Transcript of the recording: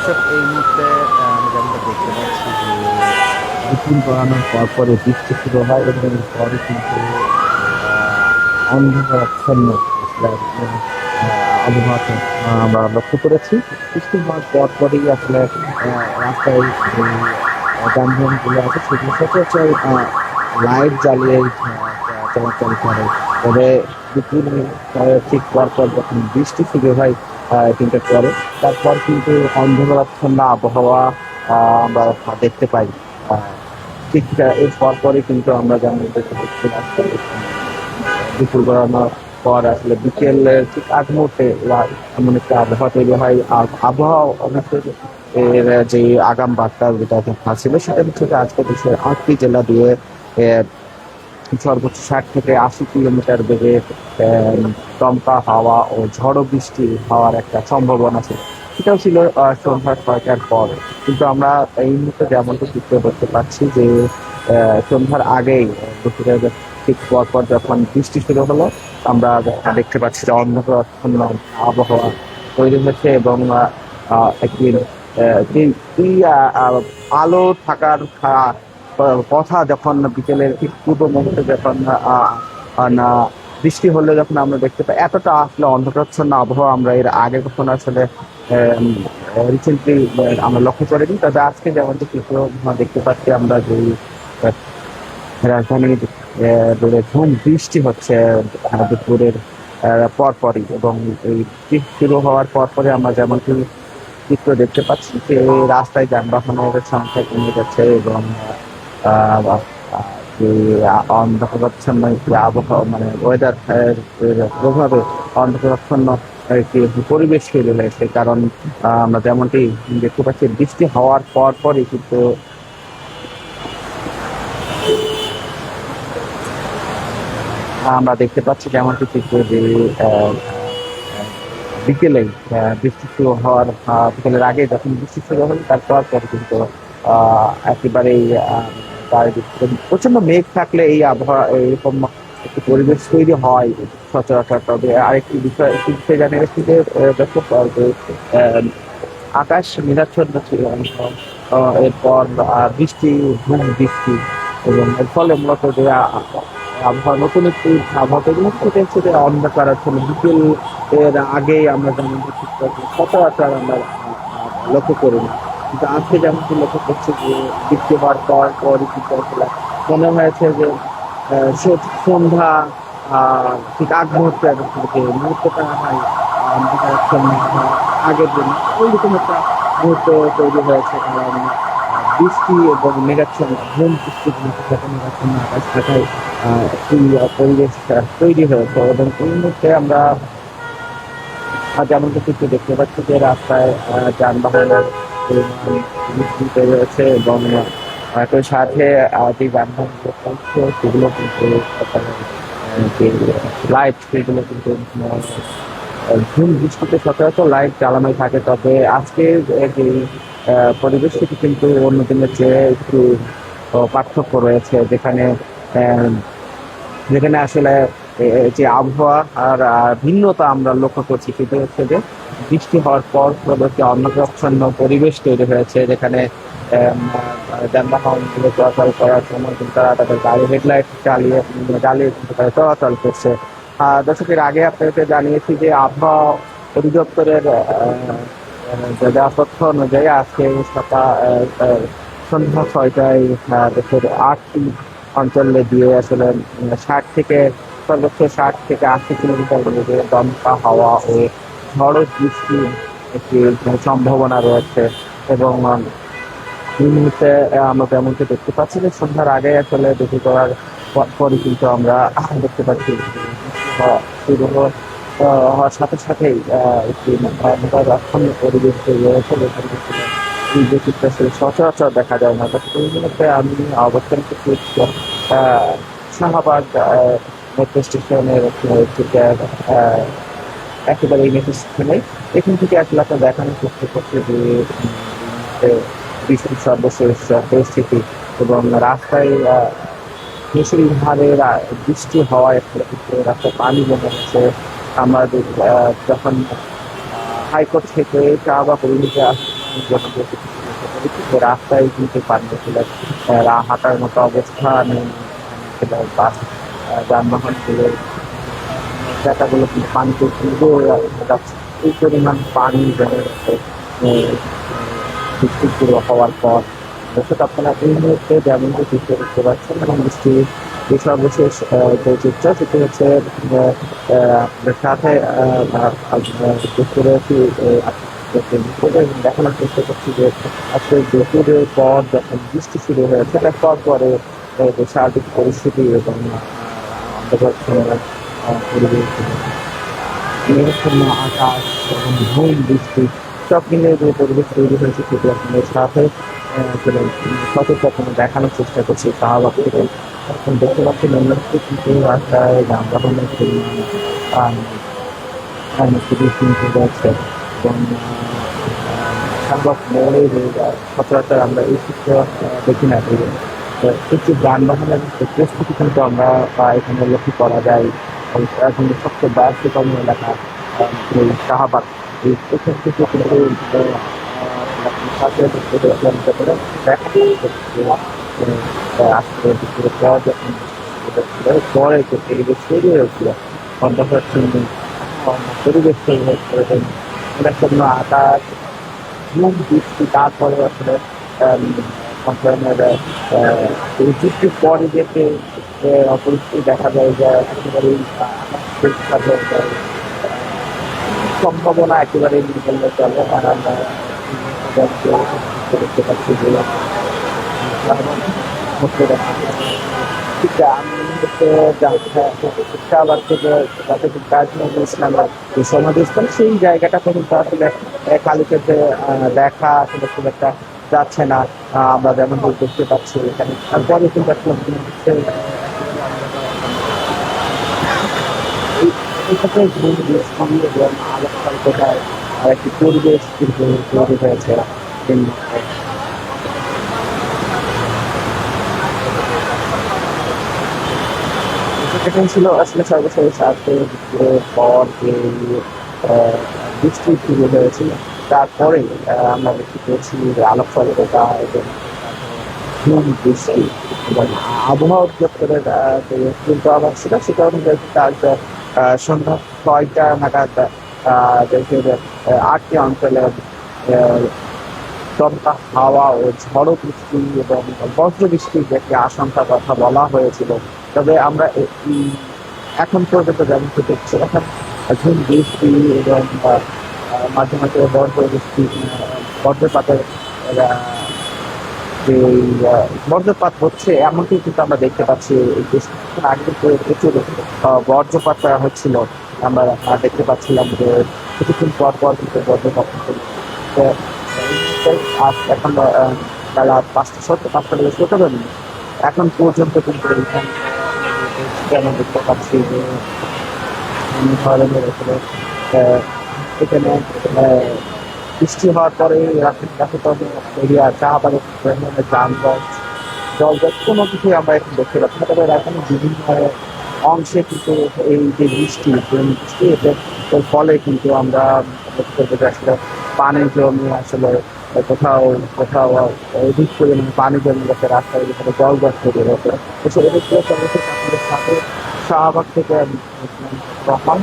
দর্শক এই মুহূর্তে আমরা যেমনটা দেখতে পাচ্ছি যে দুপুর গড়ানোর পরে বৃষ্টি শুরু হয় এবং এর পরে কিন্তু অন্ধকারাচ্ছন্ন আসলে আবহাওয়াকে আমরা লক্ষ্য করেছি। বৃষ্টি হওয়ার পরই আসলে রাস্তায় যে যানবাহন গুলো আছে সেগুলো সচরাচর লাইট জ্বালিয়ে চলাচল করে। তবে দুপুর ঠিক পর যখন বৃষ্টি শুরু হয় ৩টার পরে, তারপর কিন্তু অন্ধকারাচ্ছন্ন আবহাওয়া আমরা দেখতে পাই। ঠিক এর পরই কিন্তু আমরা যেমন দেখতে পাচ্ছি দুপুর গড়ানোর পর আসলে বিকেলের ঠিক আগ মুহূর্তে এমন একটা আবহাওয়া তৈরি হয়। আবহাওয়া অবশ্যই এর যে আগাম বার্তা যেটা দেখা ছিল সেটা হচ্ছে যে আজকে দেশের ৮টি জেলা দিয়ে সর্বোচ্চ ৬০ থেকে ৮০ কিলোমিটার বেগে দমকা হাওয়া ও ঝড়ো বৃষ্টি হওয়ার একটা সম্ভাবনা ছিল। সেটাও ছিল সন্ধ্যা ৬টার পর। কিন্তু আমরা এই মুহূর্তে যেমনটা চিত্র করতে পারছি যে সন্ধ্যার আগেই দুপুরের ঠিক পর যখন বৃষ্টি শুরু হলো, আমরা দেখতে পাচ্ছি যে অন্ধকারাচ্ছন্ন আবহাওয়া তৈরি হয়েছে এবং একটি আলো থাকার কথা যখন বিকেলের ঠিক পূর্ব মুহূর্তে যখন বৃষ্টি হলে যখন আমরা দেখতে পাই, এতটা আসলে অন্ধকারাচ্ছন্ন আবহাওয়া আমরা এর আগে কখনো আসলে রিসেন্টলি আমরা লক্ষ্য করিনি। তবে আজকে যেমনটি চিত্র দেখতে পাচ্ছি আমরা যে রাজধানীর ঝুম বৃষ্টি হচ্ছে দুপুরের পরপরই, এবং এই বৃষ্টি শুরু হওয়ার পরপরই আমরা যেমনটি চিত্র দেখতে পাচ্ছি যে রাস্তায় যানবাহনের সংখ্যা কমে যাচ্ছে এবং যে অন্ধকারাচ্ছন্ন একটি আবহাওয়া মানে ওয়েদার প্রভাবে অন্ধকারাচ্ছন্ন একটি পরিবেশ তৈরি হয়েছে। কারণ আমরা যেমনটি দেখতে পাচ্ছি বৃষ্টি হওয়ার পরই কিন্তু আমরা দেখতে পাচ্ছি যেমনটি চিত্র যে বিকেলে বৃষ্টি শুরু হওয়ার বিকেলের আগে যখন বৃষ্টি শুরু হলো তারপর কিন্তু একেবারেই প্রচন্ড মেঘ থাকলে এই আবহাওয়া এরকম একটি পরিবেশ তৈরি হয় সচরাচর। তবে আরেকটি বিষয় জানিয়ে রাখছি যে দেখো যে আকাশ মেঘাচ্ছন্ন ছিল এরপর বৃষ্টি বৃষ্টি এবং এর ফলে মূলত যে আবহাওয়া নতুন একটি আবহাওয়া তৈরি হচ্ছে সেটা হচ্ছে যে অন্ধকারাচ্ছন্ন বিকেল এর আগেই আমরা যেমন সচরাচর আমরা লক্ষ্য করি না। কিন্তু আজকে যেমনটি লক্ষ্য করছি যে বৃষ্টি হওয়ার পরই কিন্তু আসলে মনে হয়েছে যে সন্ধ্যা ঠিক আগ মুহূর্তের যে মুহূর্তটা হয় অন্ধকারাচ্ছন্ন আগের জন্য ওইরকম একটা মুহূর্ত তৈরি হয়েছে। কারণ বৃষ্টি এবং মেঘাচ্ছন্ন বৃষ্টির সাথে মেঘাচ্ছন্ন আকাশ থাকায় একটি পরিবেশ তৈরি হয়েছে। এবং এই মুহূর্তে আমরা যেমনটা কিছু দেখতে পাচ্ছি যে রাস্তায় যানবাহনের পরিমাণ বৃদ্ধি তৈরি হয়েছে এবং একই সাথে যে যানবাহনগুলো চলছে সেগুলো কিন্তু যে লাইট সেগুলো কিন্তু ঝুম বৃষ্টিতে সচরাচর লাইট জ্বালানোই থাকে। তবে আজকে যে পরিবেশ সেটি কিন্তু অন্য দিনের চেয়ে একটু পার্থক্য রয়েছে, যেখানে যেখানে আসলে যে আবহাওয়া আর ভিন্নতা আমরা লক্ষ্য করছি সেটি হচ্ছে যে বৃষ্টি হওয়ার পর পরবর্তী অন্ধকারাচ্ছন্ন পরিবেশ তৈরি হয়েছে, যেখানে যানবাহনগুলো চলাচল করার সময় কিন্তু তারা তাদের গাড়ি হেডলাইট জ্বালিয়ে কিন্তু তারা চলাচল করছে। দর্শকের আগে আপনাকে জানিয়েছি যে আবহাওয়া অধিদপ্তরের দেওয়া তথ্য অনুযায়ী আজকে সন্ধ্যা ৬টায় দেশের ৮টি অঞ্চলে দিয়ে আসলে সর্বোচ্চ ৬০ থেকে ৮০ কিলোমিটার বেগে দমকা হাওয়া ও ঝড়ো বৃষ্টির একটি সম্ভাবনা রয়েছে। এবং এই মুহূর্তে আমরা তেমনটি দেখতে পাচ্ছি যে সন্ধ্যার আগে আসলে বেশি করার পরই কিন্তু আমরা দেখতে পাচ্ছি শুরু হওয়ার সাথে সাথেই একটি অন্ধকারাচ্ছন্ন পরিবেশ তৈরি হয়েছে, এই বৈচিত্র্য আসলে সচরাচর দেখা যায় না। এই মুহূর্তে আমি অবস্থান করছি শাহবাগ মেট্রো স্টেশনের থেকে একেবারে এই মেট্রো স্টেশনে এখান থেকে আসলে আপনার দেখানোর চেষ্টা করছে যে বৃষ্টির সর্বশেষ পরিস্থিতি এবং রাস্তায় মুষলধারে বৃষ্টি হওয়ায় রাস্তায় পানি জমে গেছে। আমরা যখন হাইকোর্ট থেকে চা বা পরিমিতে রাস্তায় কিন্তু পানি ছিল, হাঁটার মতো অবস্থা নেই। ছিল বাস, যানবাহন গুলো, জায়গাগুলো কিন্তু পানিতে ডুবে যাচ্ছে। এই পরিমাণ পানি জমে গেছে বৃষ্টি শুরু হওয়ার পর। দর্শক, আপনারা এই মুহূর্তে যেমনটি চিত্র দেখতে পাচ্ছেন এবং বৃষ্টির যে সর্বশেষ যে চিত্র, সেটি হচ্ছে আপনাদের সাথে দেখতে রয়েছি। দেখানোর চেষ্টা করছি যে আজকে দুপুরের পর যখন বৃষ্টি শুরু হয়েছে, তারপর পরে যে সার্বিক পরিস্থিতি এবং পরিবেশ, মেঘাচ্ছন্ন আকাশ এবং ঝুম বৃষ্টি সব মিলিয়ে যে পরিবেশ তৈরি হয়েছে, সেটি আপনাদের সাথে সচেতন দেখানোর চেষ্টা করছি শাহবাগ থেকে। এখন দেখতে পাচ্ছেন অন্যত্র কিন্তু রাস্তায় যানবাহনের পরিমাণ খুবই সীমিত রয়েছে এবং শাহবাগ মোড়ে যে সচরাচর আমরা এই চিত্র দেখি না। প্রচুর যানবাহনের পরিস্থিতি কিন্তু আমরা এখানে লক্ষ্য করা যায়। এখন সবচেয়ে ব্যস্ততম এলাকা এই শাহবাগ, এই প্রথম থেকে কিন্তু আজকে দুপুরের পর যখন পরে যে পরিবেশ তৈরি হয়েছিল, অন্ধকার শূন্য পরিবেশ তৈরি হয়েছিল, মেঘাচ্ছন্ন আকাশ, ঝুম বৃষ্টি, তারপরে আসলে এই বৃষ্টির পরে দেখে পরিস্থিতি দেখা যায় যে একেবারেই সম্ভাবনা একেবারেই বললে চলে। আর আমরা দেখতে পাচ্ছি যে শাহবাগ থেকে কাজী নজরুল ইসলামের যে সমাধিস্থল, সেই জায়গাটাতে কিন্তু আসলে কালীকে দেখা আসলে খুব একটা যাচ্ছে না। আমরা যেমন দেখতে পাচ্ছি এখানে, তারপরে কিন্তু আসলে এবং আলোকপাল্টার একটি পরিবেশ কিন্তু তৈরি হয়েছে। এখানে ছিল আসলে সর্বশেষ আজকে দুপুরের পর যে বৃষ্টি শুরু হয়েছিল, তারপরে আমরা দেখতে পেয়েছি যে আলোক স্বল্পতা এবং ঝুম বৃষ্টি এবং আবহাওয়া অধিদপ্তরের যে পূর্বাভাস ছিল, সেটা অনুযায়ী আজ সন্ধ্যা ৬টা নাগাদ দেশের ৮টি অঞ্চলে দমকা হাওয়া ও ঝড়ো বৃষ্টি এবং বজ্র বৃষ্টির যে একটি আশঙ্কার কথা বলা হয়েছিল। তবে আমরা এখন পর্যন্ত যেমনটি দেখছি, এখন ঝুম বৃষ্টি এবং মাঝে মাঝে বজ্র বৃষ্টি, বজ্রপাতের যে বজ্রপাত হচ্ছে এমনটি কিন্তু আমরা দেখতে পাচ্ছি। কিছুক্ষণ আগে কিন্তু প্রচুর বজ্রপাত হচ্ছিল, আমরা দেখতে পাচ্ছিলাম যে কিছুক্ষণ পর পর কিন্তু বজ্রপাত হচ্ছিল। আজ এখন বেলা 5:17 এখন পর্যন্ত কিন্তু এখানে দেখতে পাচ্ছি যে ধরনের এখানে বৃষ্টি হওয়ার পরে এরিয়া শাহবাগের যানজট, জলজট কোনো কিছুই আমরা এখন দেখতে পাচ্ছি না। তবে এখন বিভিন্ন অংশে কিন্তু এই যে বৃষ্টি এর ফলে কিন্তু আমরা দেখতে পাবো যে আসলে পানি জমে আসলে কোথাও কোথাও অধিক পরিমাণে পানি জমে গেছে, রাস্তায় যেখানে জলজট তৈরি হয়েছে। তো সেক্ষেত্রে সর্বশেষ আপনাদের সাথে শাহবাগ থেকে আমি রহমান।